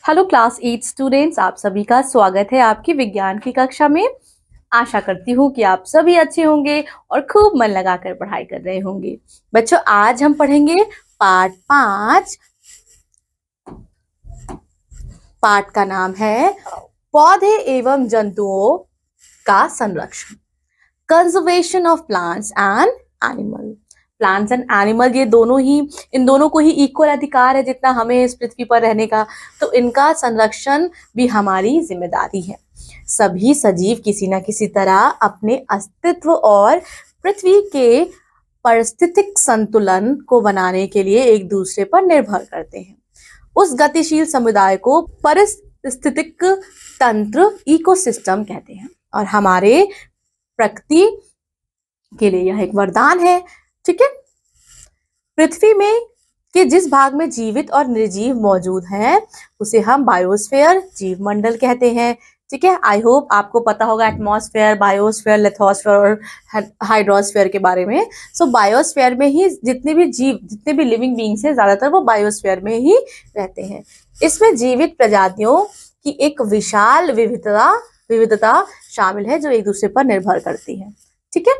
Hello class 8 students, आप सभी का स्वागत है आपकी विज्ञान की कक्षा में। आशा करती हूँ कि आप सभी अच्छे होंगे और खूब मन लगाकर पढ़ाई कर रहे होंगे। बच्चों, आज हम पढ़ेंगे पाठ 5। पाठ का नाम है पौधे एवं जंतुओं का संरक्षण, conservation of plants and animal. Plants and animal, ये दोनों ही, इन दोनों को ही इक्वल अधिकार है जितना हमें इस पृथ्वी पर रहने का, तो इनका संरक्षण भी हमारी जिम्मेदारी है। सभी सजीव किसी न किसी तरह अपने अस्तित्व और पृथ्वी के पारिस्थितिक संतुलन को बनाने के लिए एक दूसरे पर निर्भर करते हैं। उस गतिशील समुदाय को पारिस्थितिक तंत्र, इकोसिस्टम कहते हैं, और हमारे प्रकृति के लिए यह एक वरदान है। ठीक है, पृथ्वी में के जिस भाग में जीवित और निर्जीव मौजूद हैं उसे हम बायोस्फीयर, जीव मंडल कहते हैं। ठीक है, आई होप आपको पता होगा एटमॉस्फेयर, बायोस्फीयर, लिथोस्फीयर और हाइड्रोस्फीयर के बारे में। सो बायोस्फीयर में ही जितने भी जीव, जितने भी लिविंग बींग्स हैं, ज्यादातर वो बायोस्फीयर में ही रहते हैं। इसमें जीवित प्रजातियों की एक विशाल विविधता शामिल है जो एक दूसरे पर निर्भर करती है। ठीक है,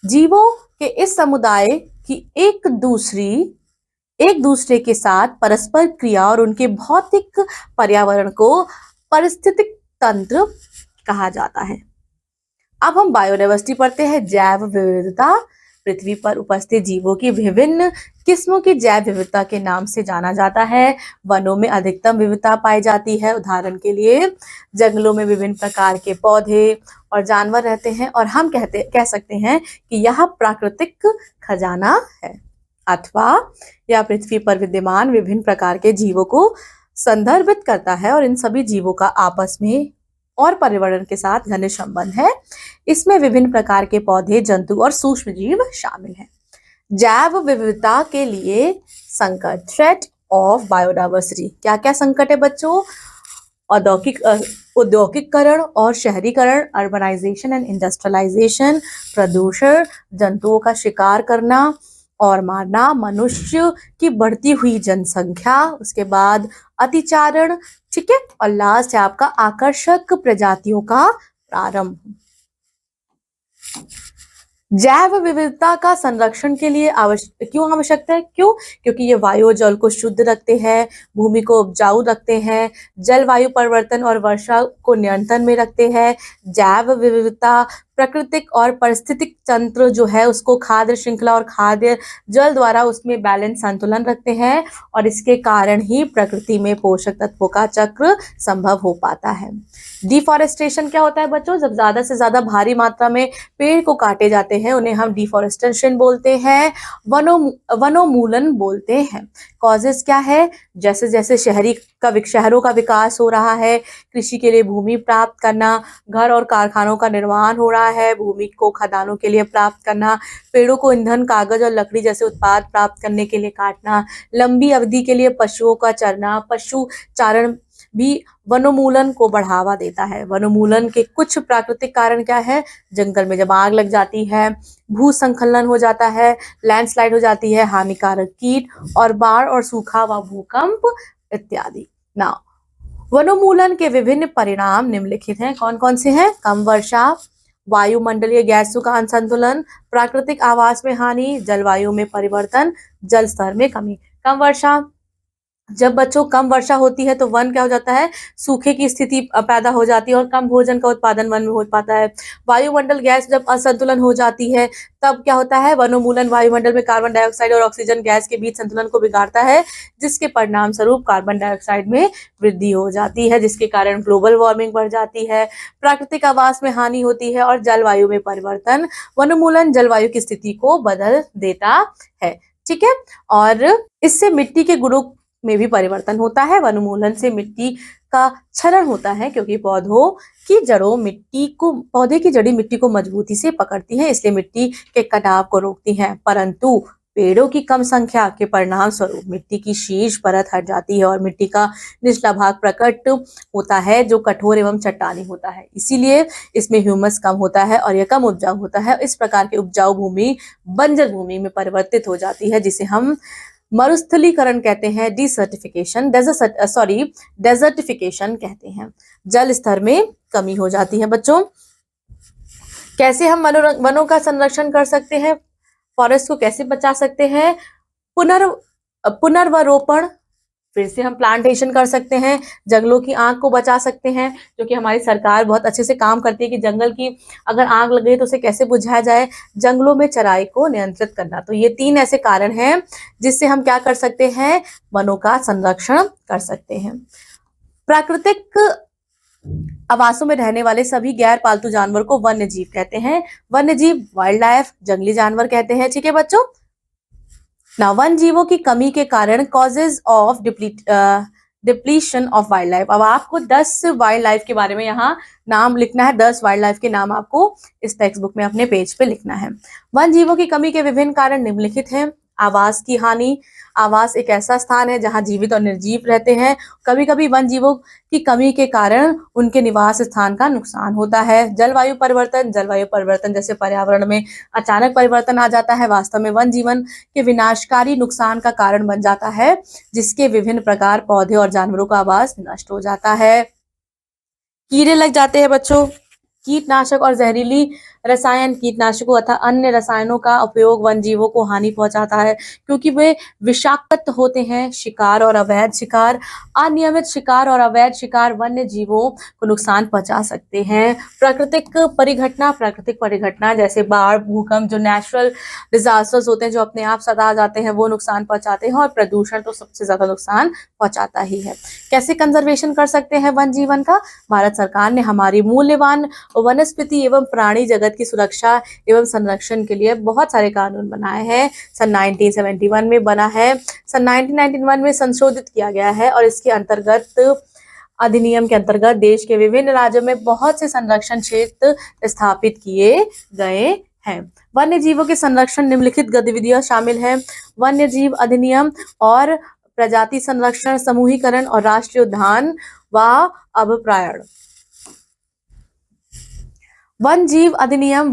जीवों के इस समुदाय की एक दूसरे के साथ परस्पर क्रिया और उनके भौतिक पर्यावरण को पारिस्थितिक तंत्र कहा जाता है। अब हम बायोडाइवर्सिटी पढ़ते हैं, जैव विविधता। पृथ्वी पर उपस्थित जीवों की विभिन्न किस्मों की जैव विविधता के नाम से जाना जाता है। वनों में अधिकतम विविधता पाई जाती है। उदाहरण के लिए जंगलों में विभिन्न प्रकार के पौधे और जानवर रहते हैं, और हम कह सकते हैं कि यह प्राकृतिक खजाना है, अथवा यह पृथ्वी पर विद्यमान विभिन्न प्रकार के जीवों को संदर्भित करता है, और इन सभी जीवों का आपस में और पर्यावरण के साथ घनिष्ठ संबंध है। इसमें विभिन्न प्रकार के पौधे, जंतु और सूक्ष्म जीव शामिल हैं। जैव विविधता के लिए संकट, थ्रेट ऑफ बायोडाइवर्सिटी। क्या क्या संकट है बच्चों? औद्योगिकरण और शहरीकरण, अर्बनाइजेशन एंड इंडस्ट्रियलाइजेशन, प्रदूषण, जंतुओं का शिकार करना और मारना, मनुष्य की बढ़ती हुई जनसंख्या, उसके बाद अतिचारण। ठीक है, और लास्ट है आपका आकर्षक प्रजातियों का प्रारंभ। जैव विविधता का संरक्षण के लिए क्यों आवश्यकता है? क्योंकि ये वायु जल को शुद्ध रखते हैं, भूमि को उपजाऊ रखते हैं, जलवायु परिवर्तन और वर्षा को नियंत्रण में रखते हैं। जैव विविधता प्राकृतिक और पारिस्थितिक तंत्र जो है उसको खाद्य श्रृंखला और खाद्य जल द्वारा उसमें बैलेंस, संतुलन रखते हैं, और इसके कारण ही प्रकृति में पोषक तत्वों का चक्र संभव हो पाता है। डिफॉरेस्टेशन क्या होता है बच्चों? जब ज्यादा से ज्यादा भारी मात्रा में पेड़ को काटे जाते हैं उन्हें हम डिफॉरेस्टेशन बोलते हैं, वनोन्मूलन बोलते हैं। कॉजेस क्या है? जैसे जैसे शहरों का विकास हो रहा है, कृषि के लिए भूमि प्राप्त करना, घर और कारखानों का निर्माण हो रहा है, भूमि को खदानों के लिए प्राप्त करना, पेड़ों को ईंधन, कागज और लकड़ी जैसे उत्पाद प्राप्त करने के लिए काटना, लंबी अवधि के लिए पशुओं का चरना, पशु चारण भी वनोन्मूलन को बढ़ावा देता है। वनोन्मूलन के कुछ प्राकृतिक कारण क्या है? जंगल में जब आग लग जाती है, भूसंखलन हो जाता है, लैंडस्लाइड हो जाती है, हानिकारक कीट और बाढ़ और सूखा व भूकंप इत्यादि। ना, वनोन्मूलन के विभिन्न परिणाम निम्नलिखित हैं। कौन कौन से हैं? कम वर्षा, वायुमंडलीय गैसों का असंतुलन, प्राकृतिक आवास में हानि, जलवायु में परिवर्तन, जल स्तर में कमी। कम वर्षा, जब बच्चों कम वर्षा होती है तो वन क्या हो जाता है? सूखे की स्थिति पैदा हो जाती है और कम भोजन का उत्पादन वन में हो पाता है। वायुमंडल गैस जब असंतुलन हो जाती है तब क्या होता है? वनोन्मूलन वायुमंडल में कार्बन डाइऑक्साइड और ऑक्सीजन गैस के बीच संतुलन को बिगाड़ता है, जिसके परिणाम स्वरूप कार्बन डाइऑक्साइड में वृद्धि हो जाती है, जिसके कारण ग्लोबल वार्मिंग बढ़ जाती है। प्राकृतिक आवास में हानि होती है और जलवायु में परिवर्तन। वनोन्मूलन जलवायु की स्थिति को बदल देता है। ठीक है, और इससे मिट्टी के गुणों में भी परिवर्तन होता है। वनोन्मूलन से मिट्टी का क्षरण होता है क्योंकि पौधे की जड़ी मिट्टी को मजबूती से पकड़ती है, इसलिए मिट्टी के कटाव को रोकती हैं। परंतु पेड़ों की कम संख्या के परिणाम स्वरूप मिट्टी की शीर्ष परत हट जाती है और मिट्टी का निचला भाग प्रकट होता है जो कठोर एवं चट्टानी होता है। इसीलिए इसमें ह्यूमस कम होता है और यह कम उपजाऊ होता है। इस प्रकार की उपजाऊ भूमि बंजर भूमि में परिवर्तित हो जाती है, जिसे हम मरुस्थलीकरण कहते हैं, डिसर्टिफिकेशन, डेजर्टिफिकेशन कहते हैं। जल स्तर में कमी हो जाती है। बच्चों, कैसे हम वनों का संरक्षण कर सकते हैं, फॉरेस्ट को कैसे बचा सकते हैं? पुनर्वरोपण, फिर से हम प्लांटेशन कर सकते हैं, जंगलों की आग को बचा सकते हैं, जो कि हमारी सरकार बहुत अच्छे से काम करती है कि जंगल की अगर आग लग गई तो उसे कैसे बुझाया जाए, जंगलों में चराई को नियंत्रित करना। तो ये 3 ऐसे कारण हैं जिससे हम क्या कर सकते हैं, वनों का संरक्षण कर सकते हैं। प्राकृतिक आवासों में रहने वाले सभी गैर पालतू जानवर को वन्य जीव कहते हैं। वन्य जीव, वाइल्ड लाइफ, जंगली जानवर कहते हैं। ठीक है बच्चों। ना वन जीवों की कमी के कारण causes of depletion of wild life. अब आपको 10 वाइल्ड लाइफ के बारे में यहाँ नाम लिखना है। 10 वाइल्ड लाइफ के नाम आपको इस टेक्स्ट बुक में अपने पेज पे लिखना है। वन जीवों की कमी के विभिन्न कारण निम्नलिखित हैं। आवास की हानि। आवास एक ऐसा स्थान है जहां जीवित और निर्जीव रहते हैं। कभी कभी वन जीवों की कमी के कारण उनके निवास स्थान का नुकसान होता है। जलवायु परिवर्तन। जलवायु परिवर्तन जैसे पर्यावरण में अचानक परिवर्तन आ जाता है, वास्तव में वन जीवन के विनाशकारी नुकसान का कारण बन जाता है, जिसके विभिन्न प्रकार पौधे और जानवरों का आवास नष्ट हो जाता है। कीड़े लग जाते हैं बच्चों। कीटनाशक और जहरीली रसायन, कीटनाशकों अथवा अन्य रसायनों का उपयोग वन जीवों को हानि पहुंचाता है, क्योंकि वे विषाक्त होते हैं। शिकार और अवैध शिकार। अनियमित शिकार और अवैध शिकार वन्य जीवों को नुकसान पहुंचा सकते हैं। प्राकृतिक परिघटना जैसे बाढ़, भूकंप, जो नेचुरल डिजास्टर्स होते हैं, जो अपने आप सदा आ जाते हैं, वो नुकसान पहुंचाते हैं। और प्रदूषण तो सबसे ज्यादा नुकसान पहुंचाता ही है। कैसे कंजर्वेशन कर सकते हैं वन जीवन का? भारत सरकार ने हमारी मूल्यवान वनस्पति एवं प्राणी जगत की सुरक्षा एवं संरक्षण के लिए बहुत सारे कानून बनाए हैं। सन 1971 में बना है, सन 1991 में संशोधित किया गया है, और इसके अंतर्गत अधिनियम के अंतर्गत देश के विभिन्न राज्यों में बहुत से संरक्षण क्षेत्र स्थापित किए गए हैं। वन्य जीवों के संरक्षण निम्नलिखित गतिविधियां शामिल हैं। वन्य जीव अधिनियम और प्रजाति संरक्षण, समूहीकरण और राष्ट्रीय उद्यान व अभयारण्य। वन जीव अधिनियम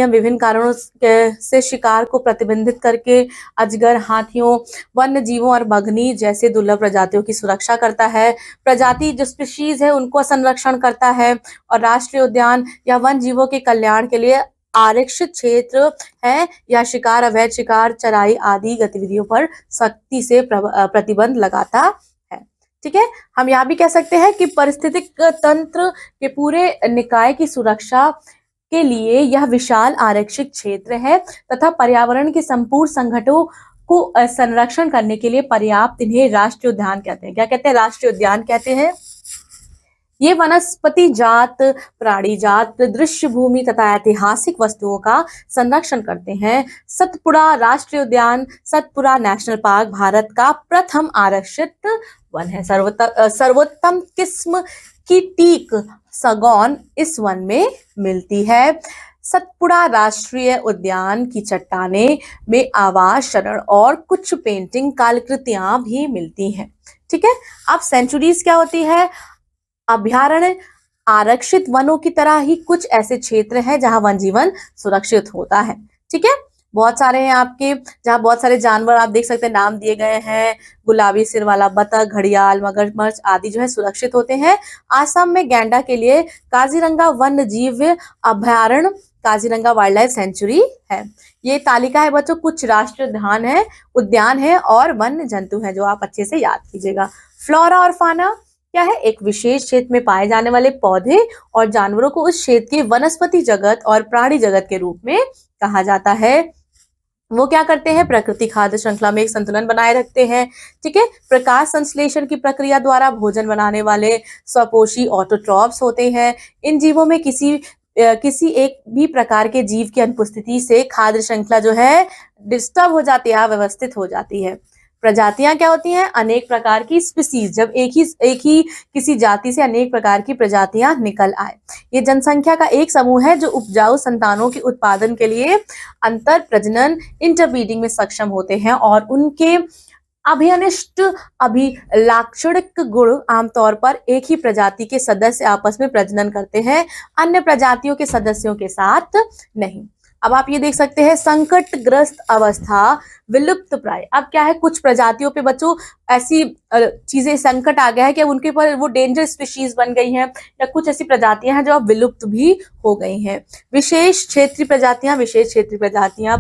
विभिन्न कारणों से शिकार को प्रतिबंधित करके अजगर, हाथियों, वन्य जीवों और बघनी जैसे दुर्लभ प्रजातियों की सुरक्षा करता है। प्रजाति जो स्पीशीज है उनको संरक्षण करता है। और राष्ट्रीय उद्यान या वन जीवों के कल्याण के लिए आरक्षित क्षेत्र है, या शिकार, अवैध शिकार, चराई आदि गतिविधियों पर सख्ती से प्रतिबंध लगाता है। ठीक है। हम यहाँ भी कह सकते हैं कि पारिस्थितिक तंत्र के पूरे निकाय की सुरक्षा के लिए यह विशाल आरक्षित क्षेत्र है तथा पर्यावरण के संपूर्ण संगठनों को संरक्षण करने के लिए पर्याप्त इन्हें राष्ट्रीय उद्यान कहते हैं। क्या कहते हैं? राष्ट्रीय उद्यान कहते हैं। ये वनस्पति जात, प्राणी जात, दृश्य भूमि तथा ऐतिहासिक वस्तुओं का संरक्षण करते हैं। सतपुड़ा राष्ट्रीय उद्यान, सतपुड़ा नेशनल पार्क भारत का प्रथम आरक्षित वन है। सर्वोत्तम किस्म की टीक सगौन इस वन में मिलती है। सतपुड़ा राष्ट्रीय उद्यान की चट्टाने में आवास, शरण और कुछ पेंटिंग कलाकृतियां भी मिलती हैं। ठीक है। अब सेंचुरीज क्या होती है? अभयारण्य आरक्षित वनों की तरह ही कुछ ऐसे क्षेत्र हैं जहां वन जीवन सुरक्षित होता है। ठीक है। बहुत सारे हैं आपके, जहां बहुत सारे जानवर आप देख सकते हैं, नाम दिए गए हैं। गुलाबी सिर वाला बतख, घड़ियाल, मगरमच्छ आदि जो है सुरक्षित होते हैं। आसाम में गैंडा के लिए काजीरंगा वन्य जीव अभयारण्य, काजीरंगा वाइल्ड लाइफ सेंचुरी है। ये तालिका है बच्चों, कुछ राष्ट्रीय उद्यान है और वन्य जंतु हैं जो आप अच्छे से याद कीजिएगा। फ्लोरा और फाना क्या है? एक विशेष क्षेत्र में पाए जाने वाले पौधे और जानवरों को उस क्षेत्र के वनस्पति जगत और प्राणी जगत के रूप में कहा जाता है। वो क्या करते हैं? प्रकृति खाद्य श्रृंखला में एक संतुलन बनाए रखते हैं। ठीक है। प्रकाश संश्लेषण की प्रक्रिया द्वारा भोजन बनाने वाले स्वपोषी ऑटोट्रॉप्स होते हैं। इन जीवों में किसी एक भी प्रकार के जीव की अनुपस्थिति से खाद्य श्रृंखला जो है डिस्टर्ब हो जाती है, अव्यवस्थित हो जाती है। प्रजातियां क्या होती हैं? अनेक प्रकार की स्पीसीज, जब एक ही किसी जाति से अनेक प्रकार की प्रजातियां निकल आए। ये जनसंख्या का एक समूह है जो उपजाऊ संतानों के उत्पादन के लिए अंतर प्रजनन, इंटरब्रीडिंग में सक्षम होते हैं, और उनके अभिनिष्ट अभिलाक्षणिक गुण आमतौर पर एक ही प्रजाति के सदस्य आपस में प्रजनन करते हैं, अन्य प्रजातियों के सदस्यों के साथ नहीं। अब आप ये देख सकते हैं संकटग्रस्त अवस्था, विलुप्त प्राय। अब क्या है, कुछ प्रजातियों पे बच्चों ऐसी चीजें संकट आ गया है कि अब उनके ऊपर वो डेंजर स्पीशीज बन गई हैं, या कुछ ऐसी प्रजातियां हैं जो अब विलुप्त भी हो गई हैं। विशेष क्षेत्रीय प्रजातियां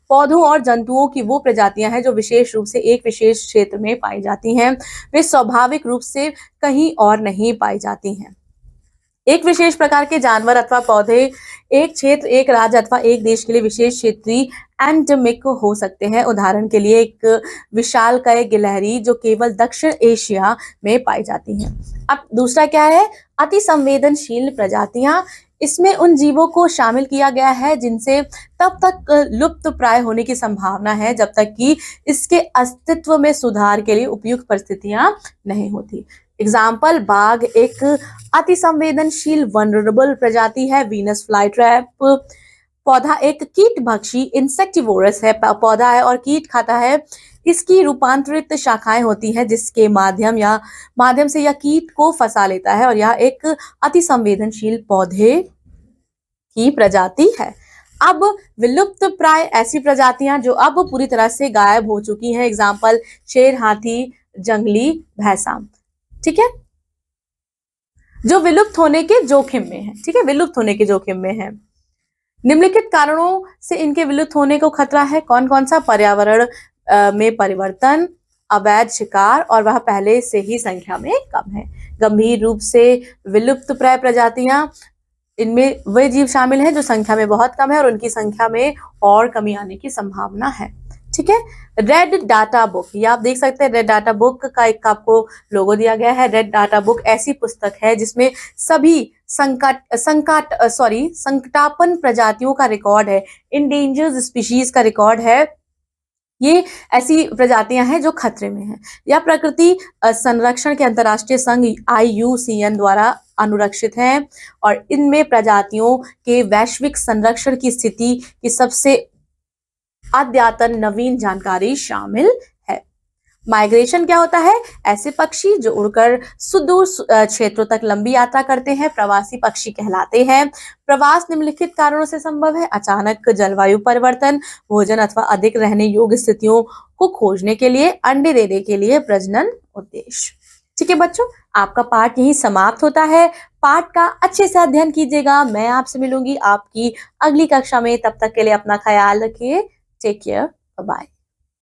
पौधों और जंतुओं की वो प्रजातियां हैं जो विशेष रूप से एक विशेष क्षेत्र में पाई जाती हैं। वे स्वाभाविक रूप से कहीं और नहीं पाई जाती हैं। एक विशेष प्रकार के जानवर अथवा पौधे एक क्षेत्र, एक राज्य अथवा एक देश के लिए विशेष क्षेत्रीय एंडेमिक हो सकते हैं। उदाहरण के लिए एक विशालकाय गिलहरी जो केवल दक्षिण एशिया में पाई जाती हैं। अब दूसरा क्या है, अति संवेदनशील प्रजातियां। इसमें उन जीवों को शामिल किया गया है जिनसे तब तक लुप्त प्राय होने की संभावना है जब तक कि इसके अस्तित्व में सुधार के लिए उपयुक्त परिस्थितियां नहीं होती। एग्जाम्पल, बाघ एक अति संवेदनशील वनरेबल प्रजाति है। वीनस फ्लाई ट्रैप पौधा एक कीट भक्षी इंसेक्टिवोरस है, पौधा है और कीट खाता है। इसकी रूपांतरित शाखाएं होती हैं जिसके माध्यम से यह कीट को फंसा लेता है, और यह एक अति संवेदनशील पौधे की प्रजाति है। अब विलुप्त प्राय ऐसी प्रजातियां जो अब पूरी तरह से गायब हो चुकी हैं। एग्जाम्पल, शेर, हाथी, जंगली भैंसा। ठीक है, जो विलुप्त होने के जोखिम में है। ठीक है, विलुप्त होने के जोखिम में है। निम्नलिखित कारणों से इनके विलुप्त होने को खतरा है। कौन कौन सा? पर्यावरण में परिवर्तन, अवैध शिकार, और वह पहले से ही संख्या में कम है। गंभीर रूप से विलुप्त प्राय प्रजातियां, इनमें वे जीव शामिल हैं जो संख्या में बहुत कम है और उनकी संख्या में और कमी आने की संभावना है। ठीक है, रेड डाटा बुक, ये आप देख सकते हैं। रेड डाटा बुक का एक आपको लोगो दिया गया है। रेड डाटा बुक ऐसी पुस्तक है जिसमें सभी संकटापन्न प्रजातियों का रिकॉर्ड है, इंडेंजर्ड स्पीशीज का रिकॉर्ड है। ये ऐसी प्रजातियां हैं जो खतरे में हैं या प्रकृति संरक्षण के अंतर्राष्ट्रीय संघ IUCN द्वारा अनुरक्षित हैं, और इनमें प्रजातियों के वैश्विक संरक्षण की स्थिति की सबसे अद्यतन नवीन जानकारी शामिल है। माइग्रेशन क्या होता है? ऐसे पक्षी जो उड़कर सुदूर क्षेत्रों तक लंबी यात्रा करते हैं प्रवासी पक्षी कहलाते हैं। प्रवास निम्नलिखित कारणों से संभव है: अचानक जलवायु परिवर्तन, भोजन अथवा अधिक रहने योग्य स्थितियों को खोजने के लिए, अंडे देने के लिए, प्रजनन उद्देश्य। ठीक है बच्चों, आपका पाठ यही समाप्त होता है। पाठ का अच्छे से अध्ययन कीजिएगा। मैं आपसे मिलूंगी आपकी अगली कक्षा में। तब तक के लिए अपना ख्याल रखिए। Take care, bye bye.